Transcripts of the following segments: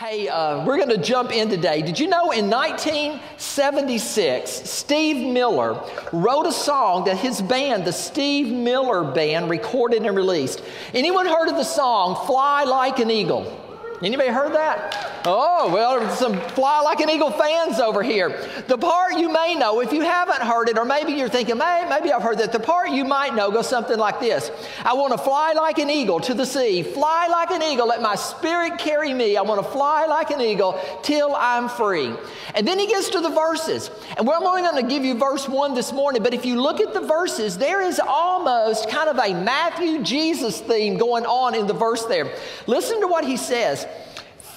Hey, we're going to jump in today. Did you know in 1976, Steve Miller wrote a song that his band, the Steve Miller Band, recorded and released? Anyone heard of the song, Fly Like an Eagle? Anybody heard that? Oh, well, some Fly Like an Eagle fans over here. The part you may know, if you haven't heard it, or maybe you're thinking, maybe I've heard that, the part you might know goes something like this. I want to fly like an eagle to the sea, fly like an eagle, let my spirit carry me. I want to fly like an eagle till I'm free. And then he gets to the verses. And we're only going to give you verse 1 this morning, but if you look at the verses, there is almost kind of a Matthew Jesus theme going on in the verse there. Listen to what he says.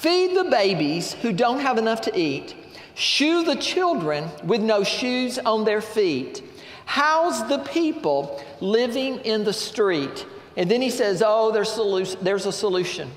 Feed the babies who don't have enough to eat. Shoe the children with no shoes on their feet. House the people living in the street. And then he says, there's a solution.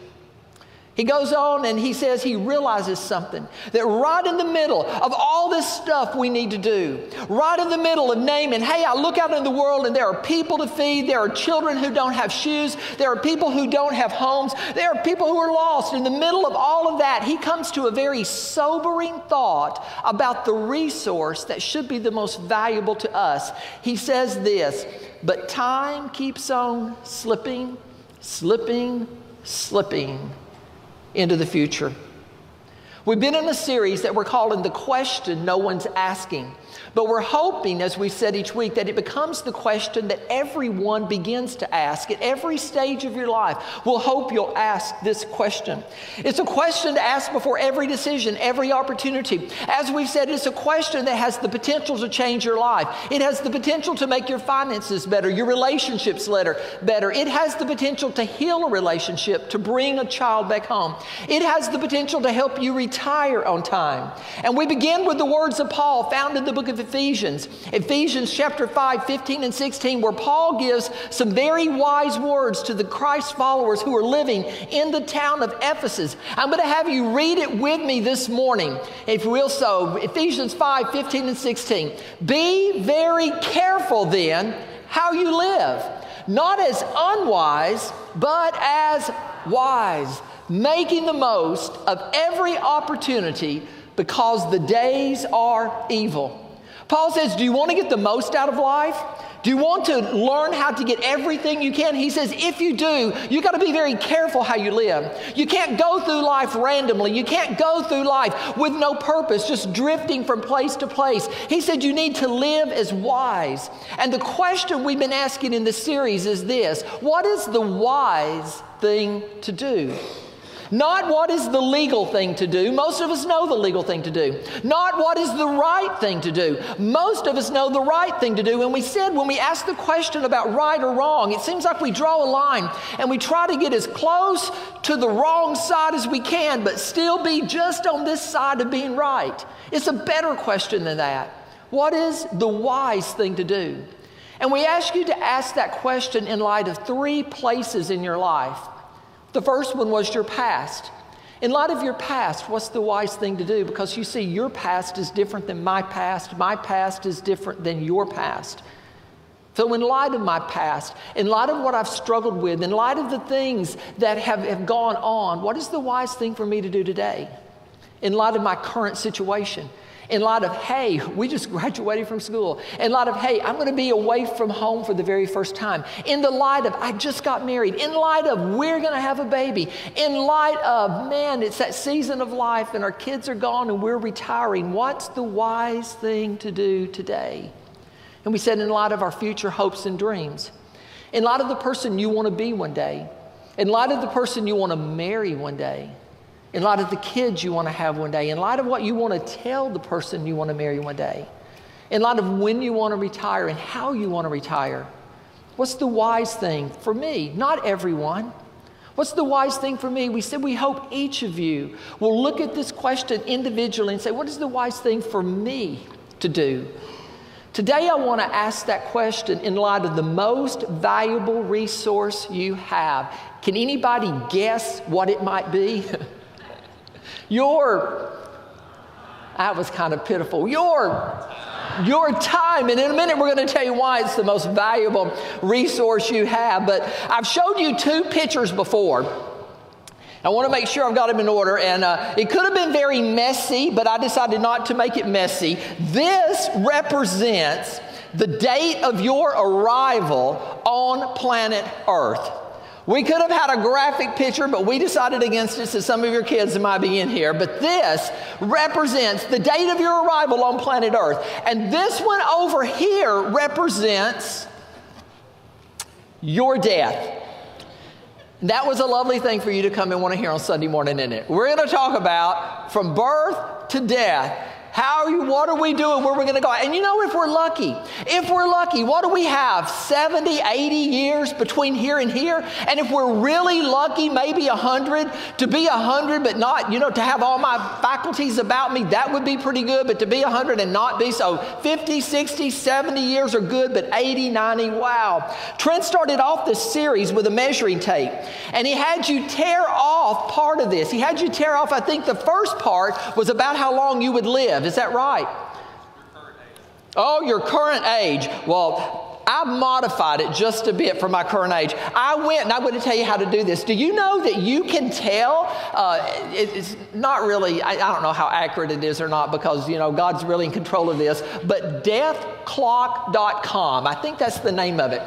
He goes on and he says he realizes something, that right in the middle of all this stuff we need to do, right in the middle of naming, hey, I look out in the world and there are people to feed, there are children who don't have shoes, there are people who don't have homes, there are people who are lost. In the middle of all of that, he comes to a very sobering thought about the resource that should be the most valuable to us. He says this, but time keeps on slipping into the future. We've been in a series that we're calling The Question No One's Asking. But we're hoping, as we said each week, that it becomes the question that everyone begins to ask at every stage of your life. We'll hope you'll ask this question. It's a question to ask before every decision, every opportunity. As we've said, it's a question that has the potential to change your life. It has the potential to make your finances better, your relationships better. It has the potential to heal a relationship, to bring a child back home. It has the potential to help you retire on time. And we begin with the words of Paul found in the book of Ephesians chapter 5, 15 and 16, where Paul gives some very wise words to the Christ followers who are living in the town of Ephesus. I'm going to have you read it with me this morning, if you will. So, Ephesians 5, 15 and 16. Be very careful then how you live, not as unwise, but as wise, making the most of every opportunity because the days are evil. Paul says, do you want to get the most out of life? Do you want to learn how to get everything you can? He says, if you do, you got to be very careful how you live. You can't go through life randomly. You can't go through life with no purpose, just drifting from place to place. He said you need to live as wise. And the question we've been asking in this series is this: what is the wise thing to do? Not what is the legal thing to do. Most of us know the legal thing to do. Not what is the right thing to do. Most of us know the right thing to do. And we said when we ask the question about right or wrong, it seems like we draw a line and we try to get as close to the wrong side as we can, but still be just on this side of being right. It's a better question than that. What is the wise thing to do? And we ask you to ask that question in light of 3 places in your life. The first one was your past. In light of your past, what's the wise thing to do? Because you see, your past is different than my past. My past is different than your past. So in light of my past, in light of what I've struggled with, in light of the things that have gone on, what is the wise thing for me to do today? In light of my current situation. In light of, hey, we just graduated from school. In light of, hey, I'm going to be away from home for the very first time. In the light of, I just got married. In light of, we're going to have a baby. In light of, man, it's that season of life and our kids are gone and we're retiring. What's the wise thing to do today? And we said in light of our future hopes and dreams. In light of the person you want to be one day. In light of the person you want to marry one day. In light of the kids you want to have one day, in light of what you want to tell the person you want to marry one day, in light of when you want to retire and how you want to retire, what's the wise thing for me? Not everyone. What's the wise thing for me? We said we hope each of you will look at this question individually and say, what is the wise thing for me to do? Today I want to ask that question in light of the most valuable resource you have. Can anybody guess what it might be? That was kind of pitiful. Your time. And in a minute, we're going to tell you why it's the most valuable resource you have. But I've showed you 2 pictures before. I want to make sure I've got them in order, and it could have been very messy, but I decided not to make it messy. This represents the date of your arrival on planet Earth. We could have had a graphic picture, but we decided against it, so some of your kids might be in here. But this represents the date of your arrival on planet Earth. And this one over here represents your death. That was a lovely thing for you to come and want to hear on Sunday morning, isn't it? We're going to talk about from birth to death. What are we doing? Where are we going to go? And you know, if we're lucky, what do we have? 70, 80 years between here and here? And if we're really lucky, maybe 100, to be 100 but not, to have all my faculties about me, that would be pretty good. But to be 100 and not be, so 50, 60, 70 years are good, but 80, 90, wow. Trent started off this series with a measuring tape, and he had you tear off part of this. He had you tear off, I think the first part was about how long you would live. Is that right? Oh, your current age. Well, I've modified it just a bit for my current age. I went, and I'm going to tell you how to do this. Do you know that you can tell? It's not really, I don't know how accurate it is or not, because, God's really in control of this. But deathclock.com, I think that's the name of it.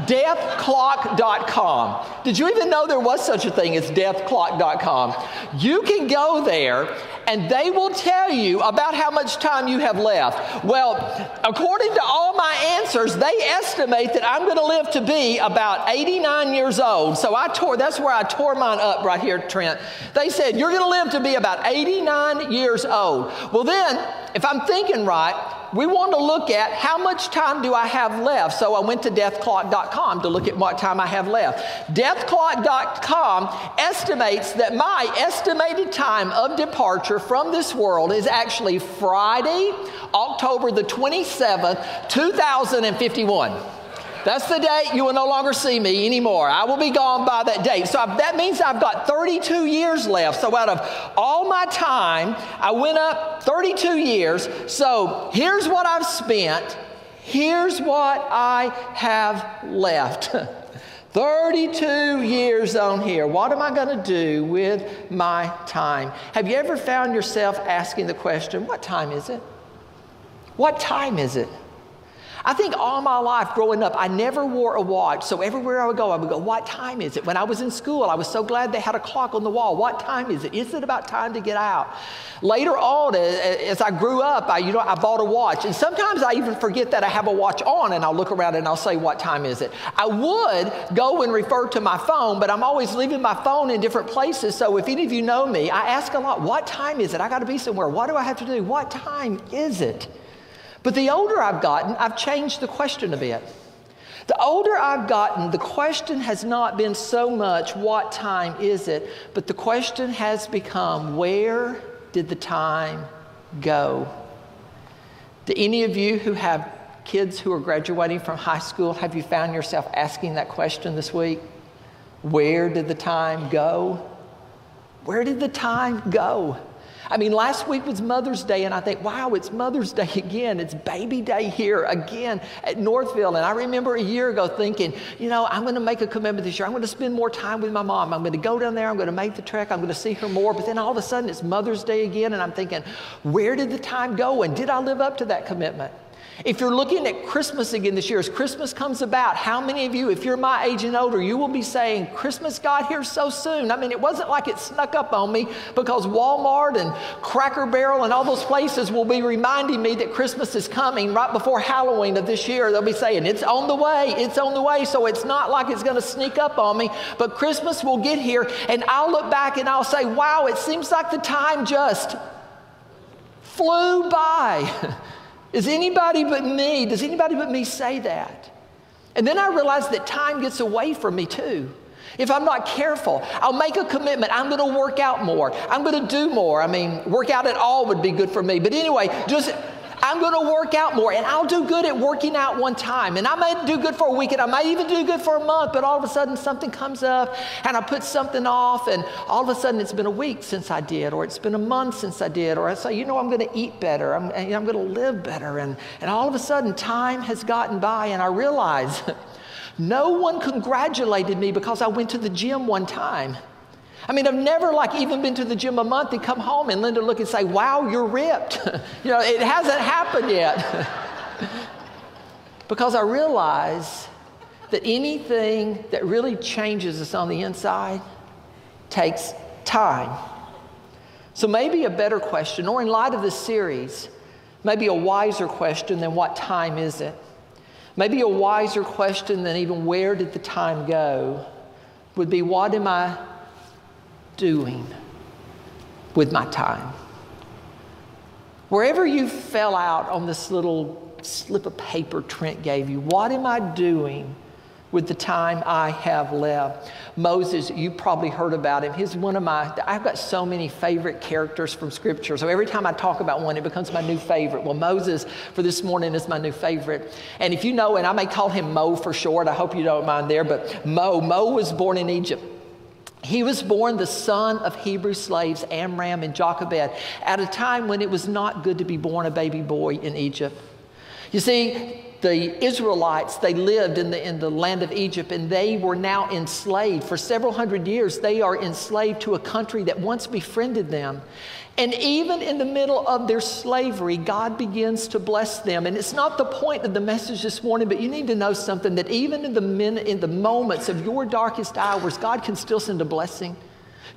Deathclock.com. Did you even know there was such a thing as deathclock.com? You can go there, and they will tell you about how much time you have left. Well, according to all my answers, they estimate that I'm going to live to be about 89 years old. So that's where I tore mine up right here, Trent. They said, you're going to live to be about 89 years old. Well then, if I'm thinking right, we want to look at how much time do I have left. So I went to deathclock.com to look at what time I have left. Deathclock.com estimates that my estimated time of departure from this world is actually Friday, October the 27th, 2051. That's the date you will no longer see me anymore. I will be gone by that date. So that means I've got 32 years left. So out of all my time, I went up 32 years. So here's what I've spent. Here's what I have left. 32 years on here. What am I going to do with my time? Have you ever found yourself asking the question, what time is it? What time is it? I think all my life growing up, I never wore a watch. So everywhere I would go, what time is it? When I was in school, I was so glad they had a clock on the wall. What time is it? Is it about time to get out? Later on, as I grew up, I bought a watch. And sometimes I even forget that I have a watch on, and I'll look around and I'll say, what time is it? I would go and refer to my phone, but I'm always leaving my phone in different places. So if any of you know me, I ask a lot, what time is it? I got to be somewhere. What do I have to do? What time is it? But the older I've gotten, I've changed the question a bit. The older I've gotten, the question has not been so much, what time is it? But the question has become, where did the time go? Do any of you who have kids who are graduating from high school, have you found yourself asking that question this week? Where did the time go? Where did the time go? I mean, last week was Mother's Day, and I think, wow, it's Mother's Day again. It's baby day here again at Northville. And I remember a year ago thinking, I'm going to make a commitment this year. I'm going to spend more time with my mom. I'm going to go down there. I'm going to make the trek. I'm going to see her more. But then all of a sudden, it's Mother's Day again, and I'm thinking, where did the time go? And did I live up to that commitment? If you're looking at Christmas again this year, as Christmas comes about, how many of you, if you're my age and older, you will be saying, Christmas got here so soon? I mean, it wasn't like it snuck up on me, because Walmart and Cracker Barrel and all those places will be reminding me that Christmas is coming right before Halloween of this year. They'll be saying, it's on the way, it's on the way. So it's not like it's going to sneak up on me, but Christmas will get here, and I'll look back and I'll say, wow, it seems like the time just flew by. Does anybody but me say that? And then I realize that time gets away from me too. If I'm not careful, I'll make a commitment. I'm going to work out more. I'm going to do more. I mean, work out at all would be good for me. But anyway, I'm going to work out more, and I'll do good at working out one time. And I may do good for a week, and I may even do good for a month, but all of a sudden something comes up, and I put something off, and all of a sudden it's been a week since I did, or it's been a month since I did, or I say, I'm going to eat better, I'm going to live better, and all of a sudden time has gotten by, and I realize no one congratulated me because I went to the gym one time. I mean, I've never even been to the gym a month and come home and Linda look and say, wow, you're ripped. It hasn't happened yet. Because I realize that anything that really changes us on the inside takes time. So maybe a better question, or in light of this series, maybe a wiser question than what time is it? Maybe a wiser question than even where did the time go would be, what am I doing with my time? Wherever you fell out on this little slip of paper Trent gave you, what am I doing with the time I have left? Moses, you probably heard about him. He's I've got so many favorite characters from Scripture. So every time I talk about one, it becomes my new favorite. Well, Moses for this morning is my new favorite. And if you know, and I may call him Mo for short, I hope you don't mind there, but Mo was born in Egypt. He was born the son of Hebrew slaves, Amram and Jochebed, at a time when it was not good to be born a baby boy in Egypt. You see, the Israelites, they lived in the land of Egypt, and they were now enslaved. For several hundred years, they are enslaved to a country that once befriended them. And even in the middle of their slavery, God begins to bless them. And it's not the point of the message this morning, but you need to know something, that even in the moments of your darkest hours, God can still send a blessing.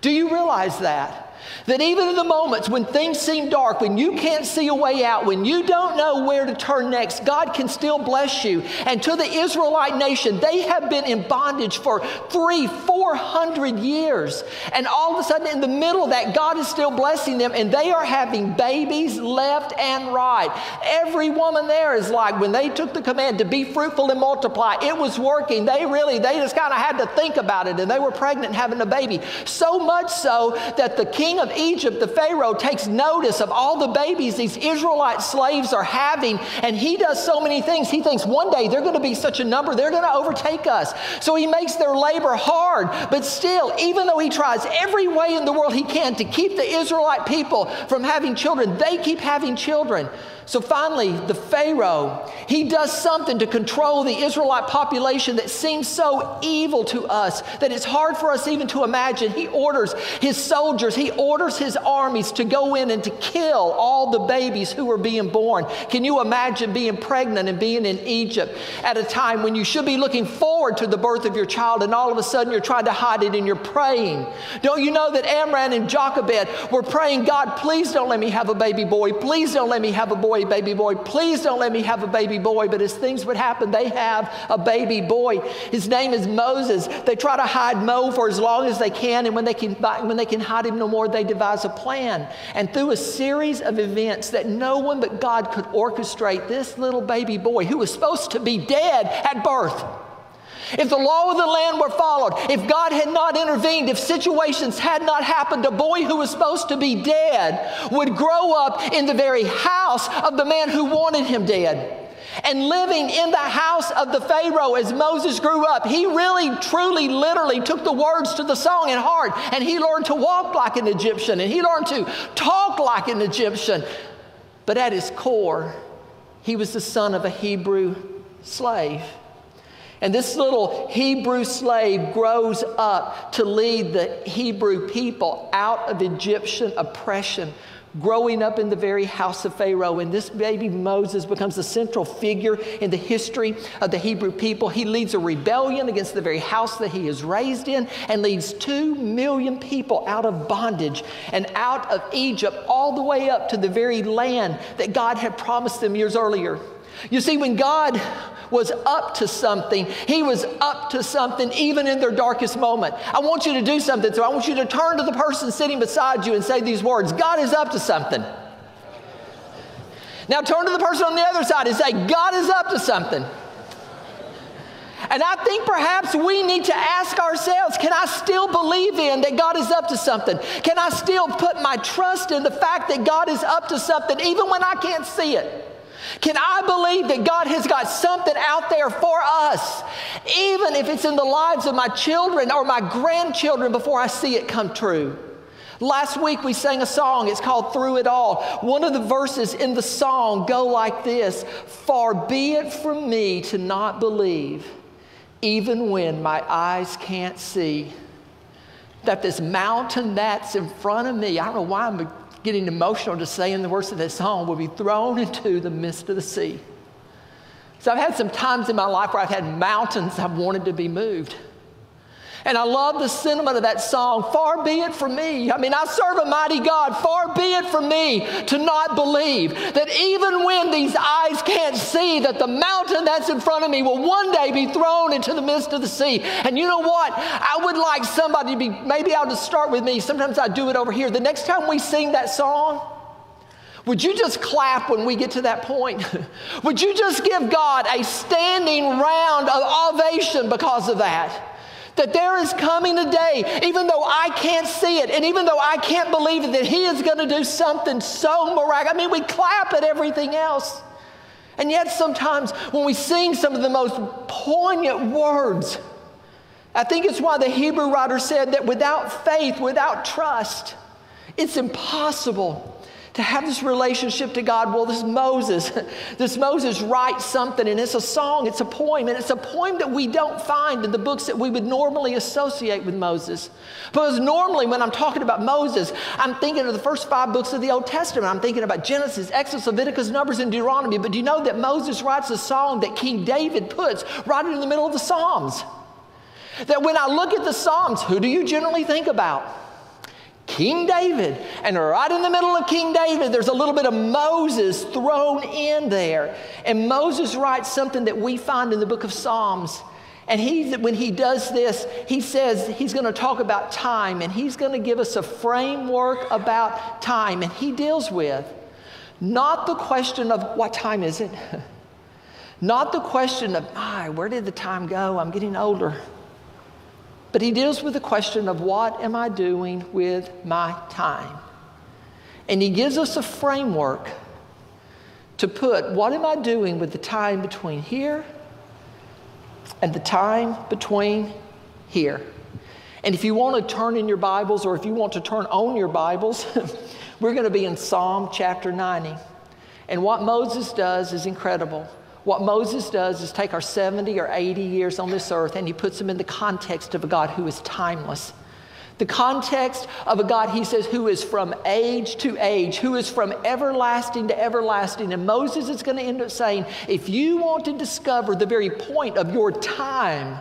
Do you realize that? That even in the moments when things seem dark, when you can't see a way out, when you don't know where to turn next, God can still bless you. And to the Israelite nation, they have been in bondage for 300-400 years. And all of a sudden, in the middle of that, God is still blessing them, and they are having babies left and right. Every woman there is like, when they took the command to be fruitful and multiply, it was working. They just kind of had to think about it, and they were pregnant and having a baby. So much so that the king of Egypt, the Pharaoh, takes notice of all the babies these Israelite slaves are having, and he does so many things. He thinks one day they're going to be such a number, they're going to overtake us. So he makes their labor hard, but still, even though he tries every way in the world he can to keep the Israelite people from having children, they keep having children. So finally, the Pharaoh, he does something to control the Israelite population that seems so evil to us that it's hard for us even to imagine. He orders his soldiers, he orders his armies to go in and to kill all the babies who are being born. Can you imagine being pregnant and being in Egypt at a time when you should be looking forward to the birth of your child, and all of a sudden you're trying to hide it and you're praying? Don't you know that Amram and Jochebed were praying, God, please don't let me have a baby boy. Please don't let me have a baby boy. Please don't let me have a baby boy. But as things would happen, they have a baby boy. His name is Moses. They try to hide Mo for as long as they can, and when they can hide him no more, they devise a plan. And through a series of events that no one but God could orchestrate, this little baby boy, who was supposed to be dead at birth, if the law of the land were followed, if God had not intervened, if situations had not happened, a boy who was supposed to be dead would grow up in the very house of the man who wanted him dead. And living in the house of the Pharaoh as Moses grew up, he really, truly, literally took the words to the song in heart, and he learned to walk like an Egyptian, and he learned to talk like an Egyptian. But at his core, he was the son of a Hebrew slave. And this little Hebrew slave grows up to lead the Hebrew people out of Egyptian oppression, growing up in the very house of Pharaoh. And this baby Moses becomes the central figure in the history of the Hebrew people. He leads a rebellion against the very house that he is raised in, and leads 2 million people out of bondage and out of Egypt, all the way up to the very land that God had promised them years earlier. You see, when God was up to something, he was up to something even in their darkest moment. I want you to do something. So I want you to turn to the person sitting beside you and say these words: God is up to something. Now turn to the person on the other side and say, God is up to something. And I think perhaps we need to ask ourselves, can I still believe in that God is up to something? Can I still put my trust in the fact that God is up to something even when I can't see it? Can I believe that God has got something out there for us, even if it's in the lives of my children or my grandchildren before I see it come true? Last week we sang a song. It's called Through It All. One of the verses in the song go like this: far be it from me to not believe, even when my eyes can't see. that this mountain that's in front of me, I don't know why I'm getting emotional just saying the words of this song, will be thrown into the midst of the sea. So I've had some times in my life where I've had mountains I've wanted to be moved. And I love the sentiment of that song, far be it from me. I mean, I serve a mighty God. Far be it from me to not believe that even when these eyes can't see, that the mountain that's in front of me will one day be thrown into the midst of the sea. And you know what? I would like somebody to be, maybe I'll just start with me. Sometimes I do it over here. The next time we sing that song, would you just clap when we get to that point? Would you just give God a standing round of ovation because of that? That there is coming a day, even though I can't see it, and even though I can't believe it, that He is going to do something so miraculous. I mean, we clap at everything else. And yet sometimes when we sing some of the most poignant words, I think it's why the Hebrew writer said that without faith, without trust, it's impossible to have this relationship to God. Well, this Moses writes something, and it's a song, it's a poem, and it's a poem that we don't find in the books that we would normally associate with Moses. Because normally when I'm talking about Moses, I'm thinking of the first 5 books of the Old Testament. I'm thinking about Genesis, Exodus, Leviticus, Numbers, and Deuteronomy. But do you know that Moses writes a song that King David puts right in the middle of the Psalms? That when I look at the Psalms, who do you generally think about? King David. And right in the middle of King David, there's a little bit of Moses thrown in there. And Moses writes something that we find in the book of Psalms. And when he does this, he says he's going to talk about time, and he's going to give us a framework about time. And he deals with not the question of what time is it? Not the question of, where did the time go? I'm getting older. But he deals with the question of what am I doing with my time? And he gives us a framework to put what am I doing with the time between here and the time between here. And if you want to turn in your Bibles, or if you want to turn on your Bibles, we're going to be in Psalm chapter 90. And what Moses does is incredible. What Moses does is take our 70 or 80 years on this earth, and he puts them in the context of a God who is timeless. The context of a God, he says, who is from age to age, who is from everlasting to everlasting. And Moses is going to end up saying, if you want to discover the very point of your time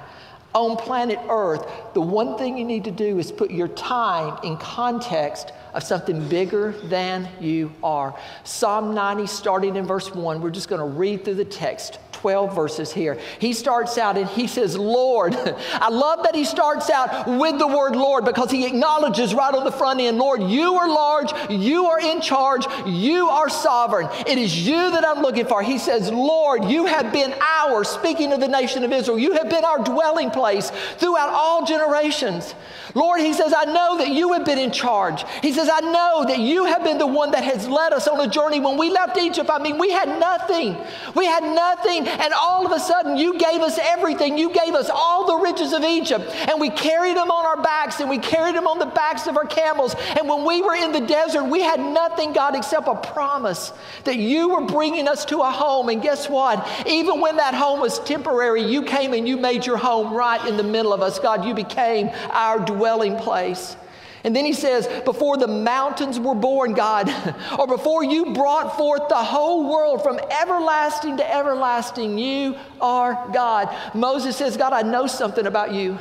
on planet Earth, the one thing you need to do is put your time in context of something bigger than you are. Psalm 90, starting in verse 1, we're just going to read through the text. 12 verses here. He starts out and he says, Lord. I love that he starts out with the word Lord, because he acknowledges right on the front end, Lord, you are large, you are in charge, you are sovereign. It is you that I'm looking for. He says, Lord, you have been ours, speaking of the nation of Israel, you have been our dwelling place throughout all generations. Lord, he says, I know that you have been in charge. He says, I know that you have been the one that has led us on a journey. When we left Egypt, we had nothing. We had nothing. And all of a sudden, you gave us everything. You gave us all the riches of Egypt. And we carried them on our backs, and we carried them on the backs of our camels. And when we were in the desert, we had nothing, God, except a promise that you were bringing us to a home. And guess what? Even when that home was temporary, you came and you made your home right in the middle of us. God, you became our dwelling place. And then he says, before the mountains were born, God, or before you brought forth the whole world from everlasting to everlasting, you are God. Moses says, God, I know something about you.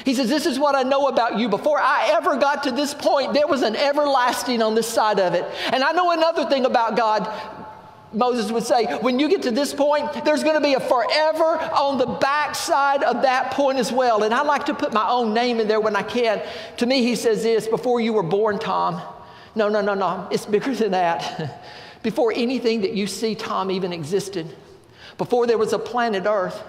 He says, this is what I know about you. Before I ever got to this point, there was an everlasting on this side of it. And I know another thing about God. Moses would say, when you get to this point, there's going to be a forever on the backside of that point as well. And I like to put my own name in there when I can. To me, he says this, before you were born, Tom. No. It's bigger than that. Before anything that you see, Tom, even existed. Before there was a planet Earth.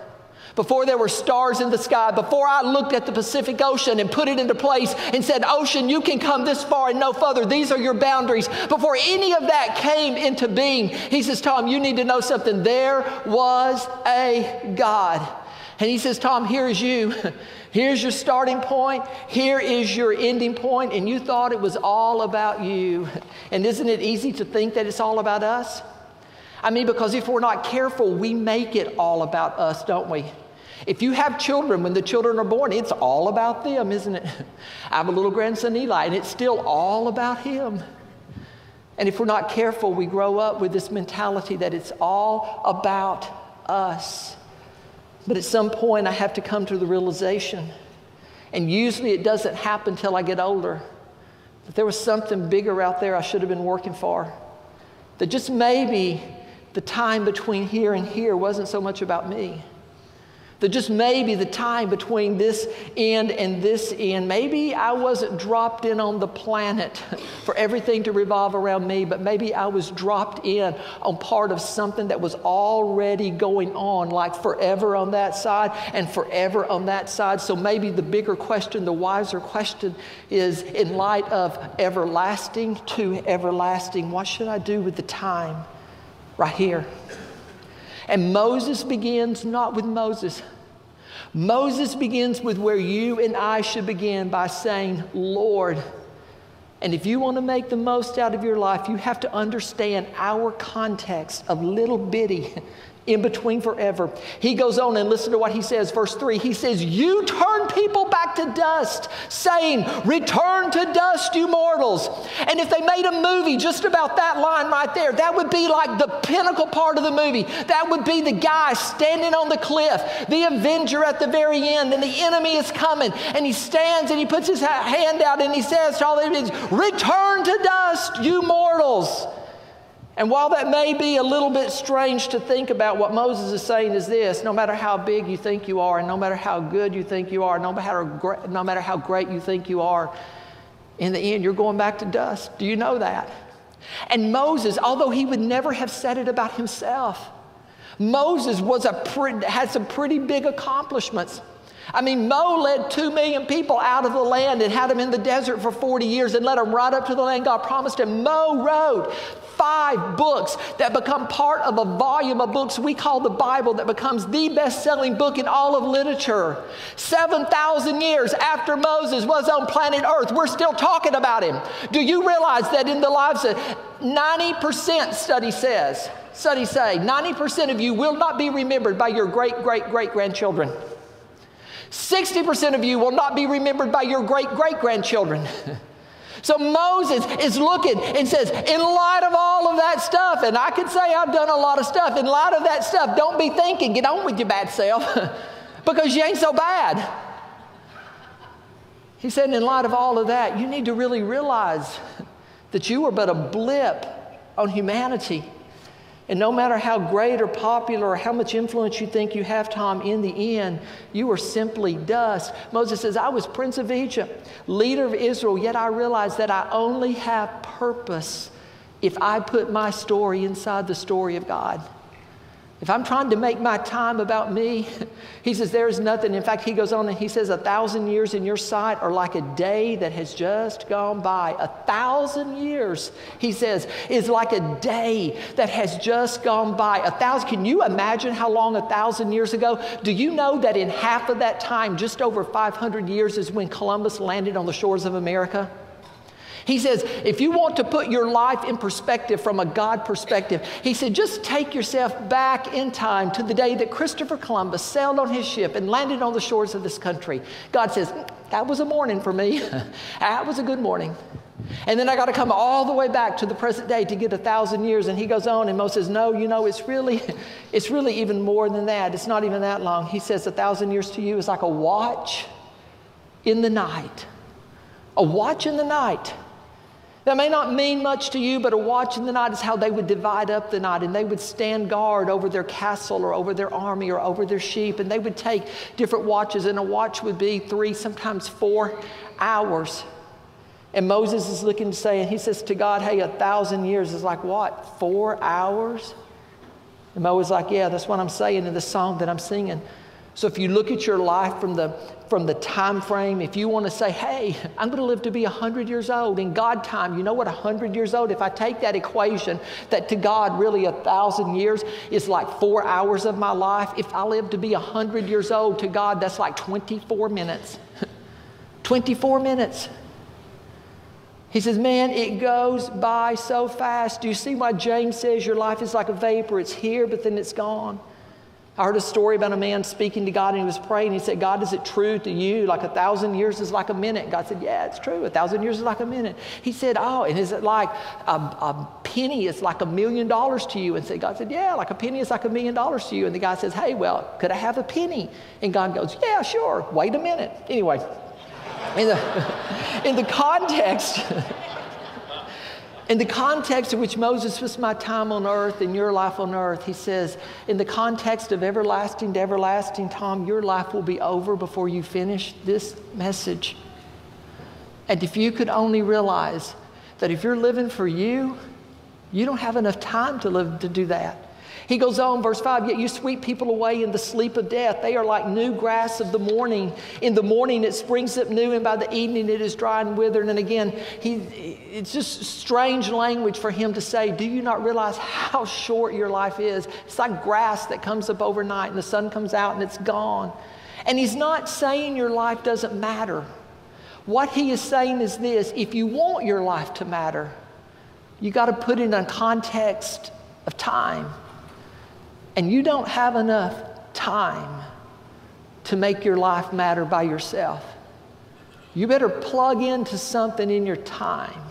Before there were stars in the sky, before I looked at the Pacific Ocean and put it into place and said, ocean, you can come this far and no further. These are your boundaries. Before any of that came into being, he says, Tom, you need to know something. There was a God. And he says, Tom, here is you. Here's your starting point. Here is your ending point. And you thought it was all about you. And isn't it easy to think that it's all about us? Because if we're not careful, we make it all about us, don't we? If you have children, when the children are born, it's all about them, isn't it? I have a little grandson, Eli, and it's still all about him. And if we're not careful, we grow up with this mentality that it's all about us. But at some point, I have to come to the realization, and usually it doesn't happen till I get older, that there was something bigger out there I should have been working for. That just maybe the time between here and here wasn't so much about me. That just maybe the time between this end and this end, maybe I wasn't dropped in on the planet for everything to revolve around me, but maybe I was dropped in on part of something that was already going on, like forever on that side and forever on that side. So maybe the bigger question, the wiser question is, in light of everlasting to everlasting, what should I do with the time right here? And Moses begins not with Moses. Moses begins with where you and I should begin, by saying, Lord. And if you want to make the most out of your life, you have to understand our context of little bitty in between forever. He goes on, and listen to what he says, verse 3. He says, you turn people back to dust, saying, return to dust, you mortals. And if they made a movie just about that line right there, that would be like the pinnacle part of the movie. That would be the guy standing on the cliff, the avenger at the very end, and the enemy is coming, and he stands and he puts his hand out and he says to all the enemies, return to dust, you mortals. And while that may be a little bit strange to think about, what Moses is saying is this: no matter how big you think you are, and no matter how good you think you are, no matter how great you think you are, in the end, you're going back to dust. Do you know that? And Moses, although he would never have said it about himself, Moses had some pretty big accomplishments. I mean, Mo led 2 million people out of the land and had them in the desert for 40 years and led them right up to the land God promised him. Mo wrote 5 books that become part of a volume of books we call the Bible, that becomes the best-selling book in all of literature. 7,000 years after Moses was on planet Earth, we're still talking about him. Do you realize that in the lives of 90%, studies say, 90% of you will not be remembered by your great-great-great-grandchildren. 60% of you will not be remembered by your great-great-grandchildren. So Moses is looking and says, in light of all of that stuff, and I could say I've done a lot of stuff, in light of that stuff, don't be thinking, get on with your bad self, because you ain't so bad. He said, in light of all of that, you need to really realize that you are but a blip on humanity. And no matter how great or popular or how much influence you think you have, Tom, in the end, you are simply dust. Moses says, I was prince of Egypt, leader of Israel, yet I realize that I only have purpose if I put my story inside the story of God. If I'm trying to make my time about me, he says, there is nothing. In fact, he goes on and he says, 1,000 years in your sight are like a day that has just gone by. 1,000 years, he says, is like a day that has just gone by. 1,000, can you imagine how long 1,000 years ago? Do you know that in half of that time, just over 500 years, is when Columbus landed on the shores of America? He says, if you want to put your life in perspective from a God perspective, he said, just take yourself back in time to the day that Christopher Columbus sailed on his ship and landed on the shores of this country. God says, that was a morning for me. That was a good morning. And then I got to come all the way back to the present day to get 1,000 years. And he goes on, and Moses says, no, you know, it's really even more than that. It's not even that long. He says 1,000 years to you is like a watch in the night. A watch in the night. That may not mean much to you, but a watch in the night is how they would divide up the night, and they would stand guard over their castle or over their army or over their sheep, and they would take different watches, and a watch would be 3, sometimes 4 hours. And Moses is looking to say, and he says to God, hey, 1,000 years is like what, 4 hours? And Mo was like, yeah, that's what I'm saying in the song that I'm singing. So if you look at your life from the time frame, if you want to say, hey, I'm going to live to be 100 years old in God time, you know what 100 years old, if I take that equation that to God really 1,000 years is like 4 hours of my life, if I live to be 100 years old, to God that's like 24 minutes. 24 minutes. He says, man, it goes by so fast. Do you see why James says your life is like a vapor? It's here, but then it's gone. I heard a story about a man speaking to God, and he was praying. He said, God, is it true to you like 1,000 years is like a minute? God said, yeah, it's true. 1,000 years is like a minute. He said, oh, and is it like a penny is like $1 million to you? And God said, yeah, like a penny is like $1 million to you. And the guy says, hey, well, could I have a penny? And God goes, yeah, sure. Wait a minute. Anyway, in the context... In the context in which Moses was my time on earth and your life on earth, he says, in the context of everlasting to everlasting, Tom, your life will be over before you finish this message. And if you could only realize that if you're living for you, you don't have enough time to live to do that. He goes on, verse 5, yet you sweep people away in the sleep of death. They are like new grass of the morning. In the morning it springs up new, and by the evening it is dry and withered. And again, it's just strange language for him to say, do you not realize how short your life is? It's like grass that comes up overnight and the sun comes out and it's gone. And he's not saying your life doesn't matter. What he is saying is this: if you want your life to matter, you got to put it in a context of time. And you don't have enough time to make your life matter by yourself. You better plug into something in your time.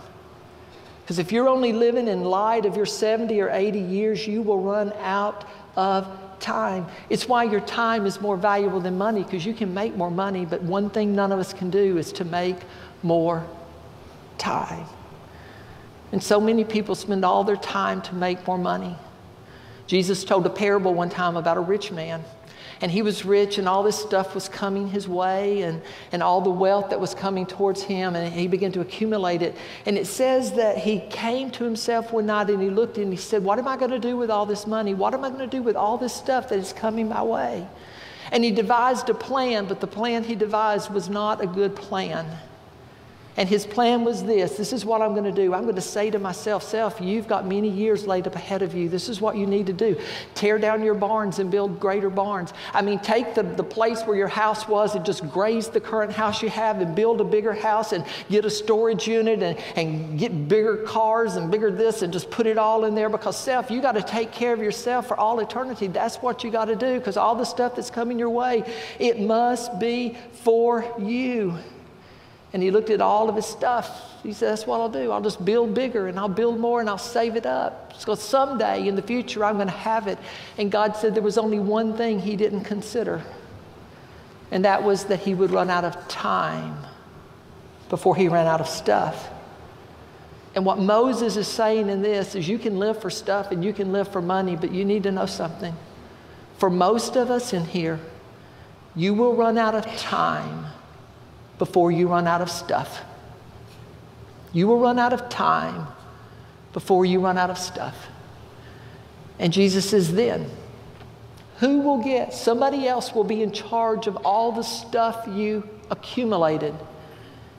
Because if you're only living in light of your 70 or 80 years, you will run out of time. It's why your time is more valuable than money, because you can make more money, but one thing none of us can do is to make more time. And so many people spend all their time to make more money. Jesus told a parable one time about a rich man. And he was rich, and all this stuff was coming his way, and all the wealth that was coming towards him, and he began to accumulate it. And it says that he came to himself one night, and he looked and he said, what am I going to do with all this money? What am I going to do with all this stuff that is coming my way? And he devised a plan, but the plan he devised was not a good plan. And his plan was this: this is what I'm going to do. I'm going to say to myself, self, you've got many years laid up ahead of you. This is what you need to do. Tear down your barns and build greater barns. I mean, take the place where your house was and just graze the current house you have and build a bigger house and get a storage unit and get bigger cars and bigger this and just put it all in there, because self, you got to take care of yourself for all eternity. That's what you got to do, because all the stuff that's coming your way, it must be for you. And he looked at all of his stuff. He said, that's what I'll do. I'll just build bigger, and I'll build more, and I'll save it up. So someday in the future, I'm going to have it. And God said there was only one thing he didn't consider. And that was that he would run out of time before he ran out of stuff. And what Moses is saying in this is, you can live for stuff and you can live for money, but you need to know something. For most of us in here, you will run out of time before you run out of stuff. You will run out of time before you run out of stuff. And Jesus says, then, who will get? Somebody else will be in charge of all the stuff you accumulated.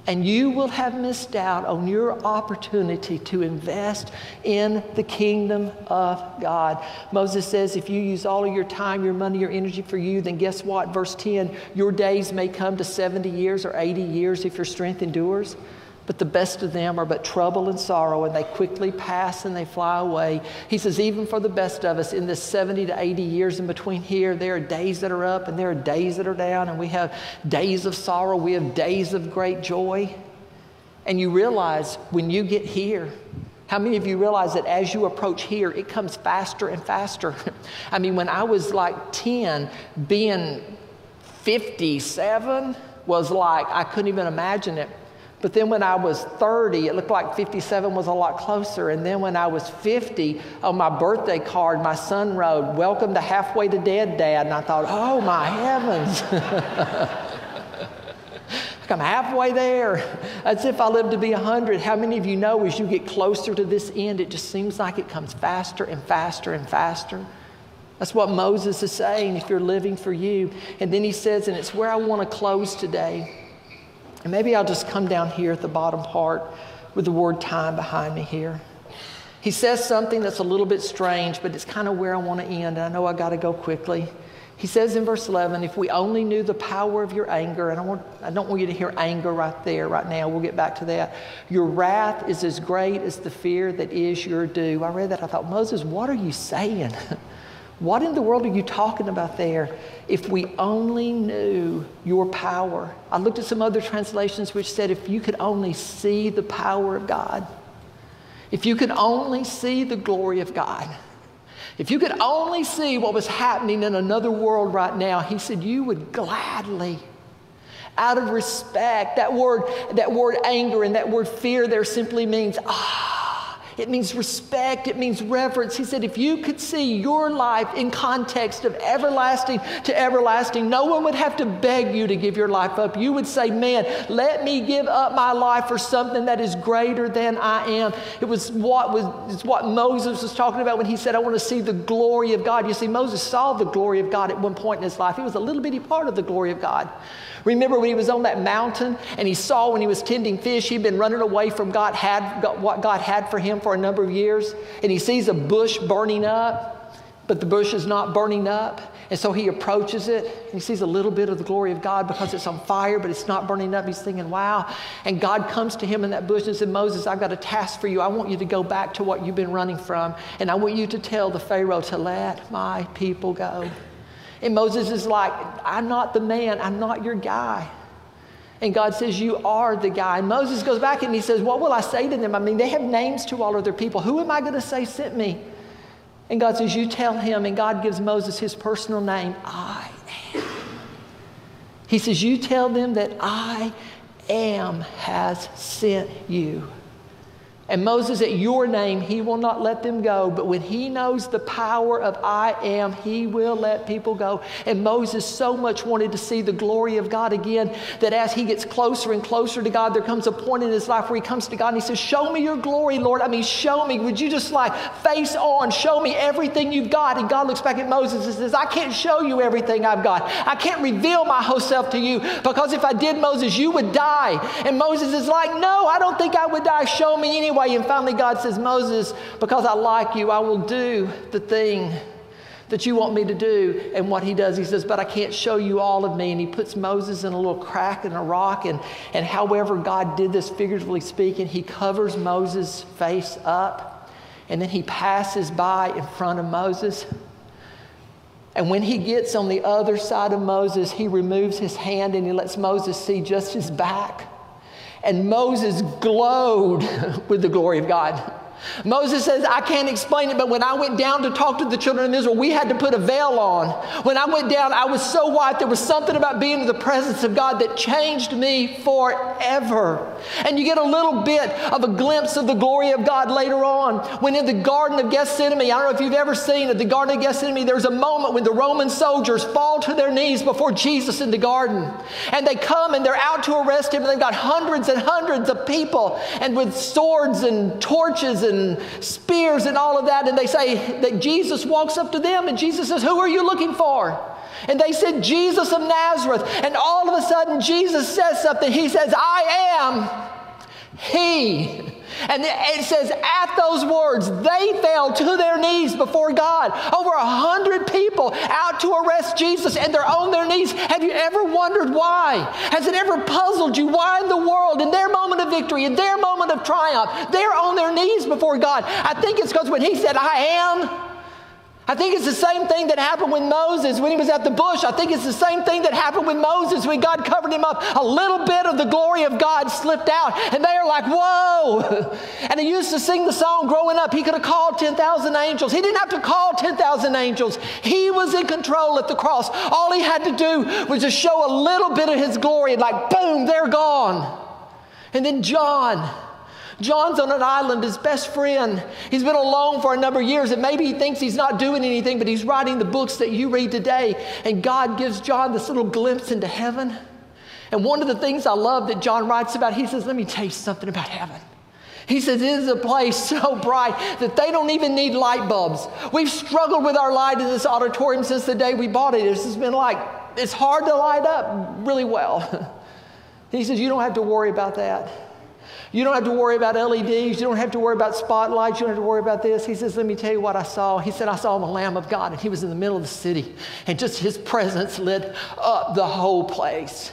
And you will have missed out on your opportunity to invest in the kingdom of God. Moses says, if you use all of your time, your money, your energy for you, then guess what? Verse 10, your days may come to 70 years or 80 years if your strength endures. But the best of them are but trouble and sorrow, and they quickly pass and they fly away. He says, even for the best of us, in this 70 to 80 years in between here, there are days that are up and there are days that are down, and we have days of sorrow, we have days of great joy. And you realize when you get here, how many of you realize that as you approach here, it comes faster and faster? I mean, when I was like 10, being 57 was like, I couldn't even imagine it. But then when I was 30, it looked like 57 was a lot closer. And then when I was 50, on my birthday card, my son wrote, welcome to halfway to dead, Dad. And I thought, oh my heavens. I'm halfway there. As if I lived to be 100. How many of you know as you get closer to this end, it just seems like it comes faster and faster and faster? That's what Moses is saying if you're living for you. And then he says, and it's where I want to close today. And maybe I'll just come down here at the bottom part with the word time behind me here. He says something that's a little bit strange, but it's kind of where I want to end. And I know I got to go quickly. He says in verse 11, if we only knew the power of your anger, and I don't want you to hear anger right there, right now. We'll get back to that. Your wrath is as great as the fear that is your due. I read that. I thought, Moses, what are you saying? What in the world are you talking about there? If we only knew your power. I looked at some other translations which said, if you could only see the power of God. If you could only see the glory of God. If you could only see what was happening in another world right now, he said, you would gladly, out of respect, that word anger and that word fear there simply means, it means respect, it means reverence. He said, if you could see your life in context of everlasting to everlasting, no one would have to beg you to give your life up. You would say, man, let me give up my life for something that is greater than I am. It's what Moses was talking about when he said, I want to see the glory of God. You see, Moses saw the glory of God at one point in his life. He was a little bitty part of the glory of God. Remember when he was on that mountain and he saw when he was tending fish, he'd been running away from what God had for him for a number of years. And he sees a bush burning up, but the bush is not burning up. And so he approaches it and he sees a little bit of the glory of God because it's on fire, but it's not burning up. He's thinking, wow. And God comes to him in that bush and said, Moses, I've got a task for you. I want you to go back to what you've been running from. And I want you to tell the Pharaoh to let my people go. And Moses is like, I'm not the man. I'm not your guy. And God says, you are the guy. And Moses goes back and he says, what will I say to them? I mean, they have names to all of their people. Who am I going to say sent me? And God says, you tell him. And God gives Moses his personal name, I am. He says, you tell them that I am has sent you. And Moses, at your name, he will not let them go. But when he knows the power of I am, he will let people go. And Moses so much wanted to see the glory of God again that as he gets closer and closer to God, there comes a point in his life where he comes to God and he says, show me your glory, Lord. I mean, show me. Would you just like face on, show me everything you've got? And God looks back at Moses and says, I can't show you everything I've got. I can't reveal my whole self to you because if I did, Moses, you would die. And Moses is like, no, I don't think I would die. Show me anyway. And finally God says, Moses, because I like you, I will do the thing that you want me to do. And what he does, he says, but I can't show you all of me. And he puts Moses in a little crack in a rock. And however God did this, figuratively speaking, he covers Moses' face up. And then he passes by in front of Moses. And when he gets on the other side of Moses, he removes his hand and he lets Moses see just his back. And Moses glowed with the glory of God. Moses says, I can't explain it, but when I went down to talk to the children of Israel, we had to put a veil on. When I went down, I was so white. There was something about being in the presence of God that changed me forever. And you get a little bit of a glimpse of the glory of God later on. When in the Garden of Gethsemane, I don't know if you've ever seen it, the Garden of Gethsemane, there's a moment when the Roman soldiers fall to their knees before Jesus in the garden. And they come and they're out to arrest him. And they've got hundreds and hundreds of people and with swords and torches and spears and all of that. And they say that Jesus walks up to them and Jesus says, who are you looking for? And they said, Jesus of Nazareth. And all of a sudden Jesus says something. He says, I am he. And it says at those words, they fell to their knees before God. Over 100 people out to arrest Jesus and they're on their knees. Have you ever wondered why? Has it ever puzzled you why in the world, in their moment of victory, in their moment of triumph, they're on their knees before God? I think it's because when he said, I am, I think it's the same thing that happened with Moses when he was at the bush. I think it's the same thing that happened with Moses when God covered him up. A little bit of the glory of God slipped out and they are like, whoa. And he used to sing the song growing up. He could have called 10,000 angels. He didn't have to call 10,000 angels. He was in control at the cross. All he had to do was just show a little bit of his glory and like, boom, they're gone. And then John's on an island, his best friend. He's been alone for a number of years and maybe he thinks he's not doing anything, but he's writing the books that you read today. And God gives John this little glimpse into heaven. And one of the things I love that John writes about, he says, let me tell you something about heaven. He says, it is a place so bright that they don't even need light bulbs. We've struggled with our light in this auditorium since the day we bought it. It's been like, it's hard to light up really well. He says, you don't have to worry about that. You don't have to worry about LEDs. You don't have to worry about spotlights. You don't have to worry about this. He says, let me tell you what I saw. He said, I saw the Lamb of God, and he was in the middle of the city, and just his presence lit up the whole place.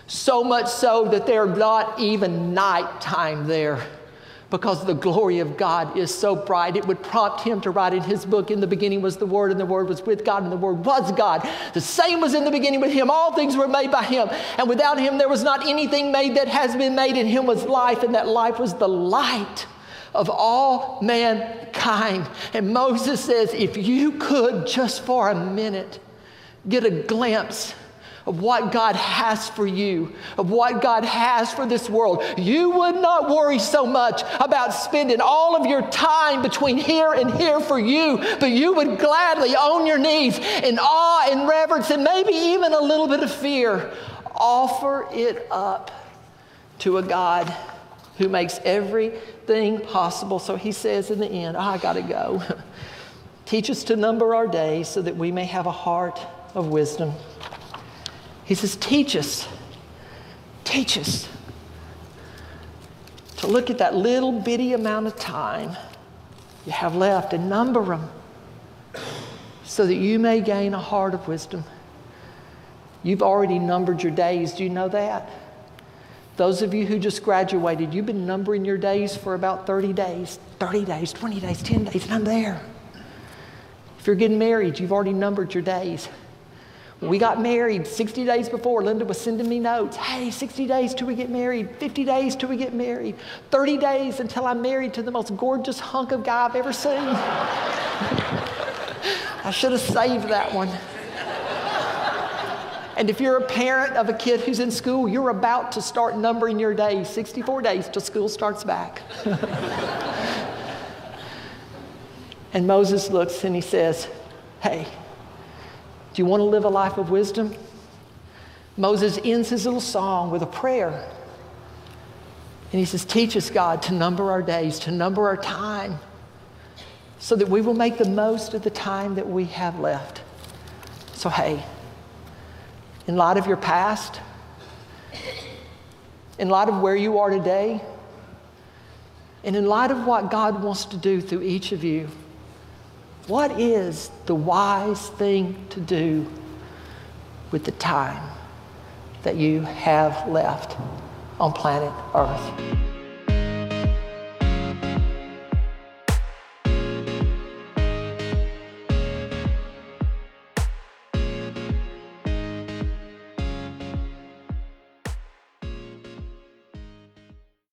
So much so that there's not even nighttime there because the glory of God is so bright. It would prompt him to write in his book, in the beginning was the Word, and the Word was with God, and the Word was God. The same was in the beginning with him. All things were made by him, and without him there was not anything made that has been made. In him was life, and that life was the light of all mankind. And Moses says, if you could just for a minute get a glimpse of what God has for you, of what God has for this world, you would not worry so much about spending all of your time between here and here for you, but you would gladly, on your knees, in awe and reverence, and maybe even a little bit of fear, offer it up to a God who makes everything possible. So he says in the end, I got to go. Teach us to number our days so that we may have a heart of wisdom. He says, teach us to look at that little bitty amount of time you have left and number them so that you may gain a heart of wisdom. You've already numbered your days. Do you know that? Those of you who just graduated, you've been numbering your days for about 30 days, 20 days, 10 days, and I'm there. If you're getting married, you've already numbered your days. When we got married 60 days before, Linda was sending me notes. Hey, 60 days till we get married, 50 days till we get married, 30 days until I'm married to the most gorgeous hunk of guy I've ever seen. I should have saved that one. And if you're a parent of a kid who's in school, you're about to start numbering your days, 64 days till school starts back. And Moses looks and he says, hey, do you want to live a life of wisdom? Moses ends his little song with a prayer. And he says, teach us, God, to number our days, to number our time, so that we will make the most of the time that we have left. So, hey, in light of your past, in light of where you are today, and in light of what God wants to do through each of you, what is the wise thing to do with the time that you have left on planet Earth?